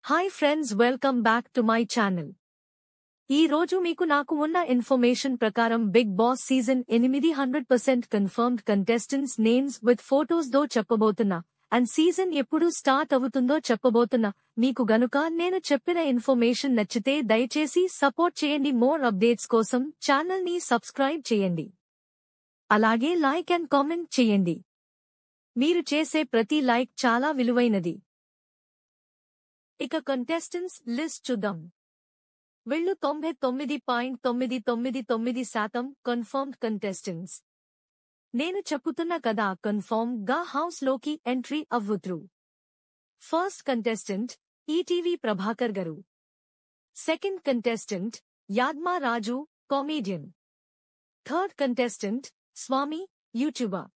Hi friends, welcome back to my channel. ఈ రోజు మీకు నాకు ఉన్న ఇన్ఫర్మేషన్ ప్రకారం Bigg Boss season 8 100% confirmed contestants names with photos తో చెప్పబోతున్నా అండ్ సీజన్ ఎప్పుడు స్టార్ట్ అవుతుందో చెప్పబోతున్నా. మీకు గనుక నేను చెప్పిన ఇన్ఫర్మేషన్ నచ్చితే దయచేసి సపోర్ట్ చేయండి. మోర్ అప్డేట్స్ కోసం ఛానల్ ని సబ్స్క్రైబ్ చేయండి. అలాగే లైక్ అండ్ కామెంట్ చేయండి. మీరు చేసే ప్రతి లైక్ చాలా విలువైనది. ఇక కంటెస్టెంట్స్ లిస్ట్ చూద్దాం. వీళ్ళు 99.999% కన్ఫర్మ్డ్ కంటెస్టెంట్స్. నేను చెప్పుతున్నా కదా, కన్ఫర్మ్ గా హౌస్ లోకి ఎంట్రీ అవ్వుతురు. First contestant ETV Prabhakar garu. Second contestant Yadamma Raju, comedian. Third contestant Swami, YouTuber.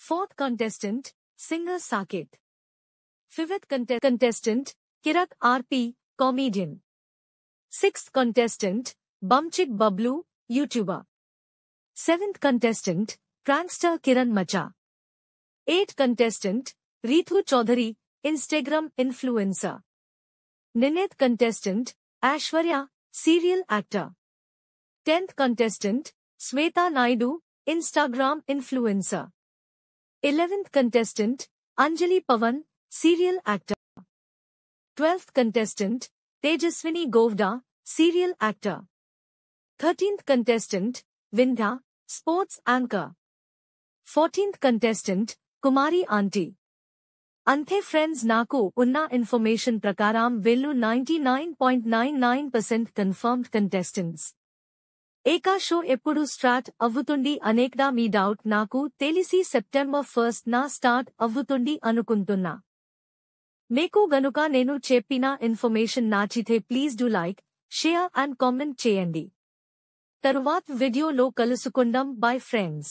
Fourth contestant singer Saketh. Fifth contestant Kirak RP, comedian. Sixth contestant Bunchik Bablu, YouTuber. Seventh contestant prankster Kiran Macha. Eighth contestant Ritu Chowdary, Instagram influencer. Ninth contestant Aishwarya, serial actor. 10th contestant Shweta Naidu, Instagram influencer. 11th contestant Anjali Pavan, serial actor. 12th contestant Tejaswini Govda, serial actor. 13th contestant Vindha, sports anchor. 14th contestant Kumari Aunty. అంతే friends, నాకు ఉన్న information ప్రకారం వీళ్ళు 99.99% confirmed contestants. ఏకా show ఎప్పుడు start అవ్వుతుంది అనేకదా మీ doubt. నాకు తెలిసి September 1 నా స్టార్ట్ అవ్వుతుంది అనుకుంటున్నా. మీకు గనుక నేను చెప్పిన ఇన్ఫర్మేషన్ నచ్చితే please do like, share and comment చేయండి. తరువాత వీడియోలో కలుసుకుందాం. Bye friends.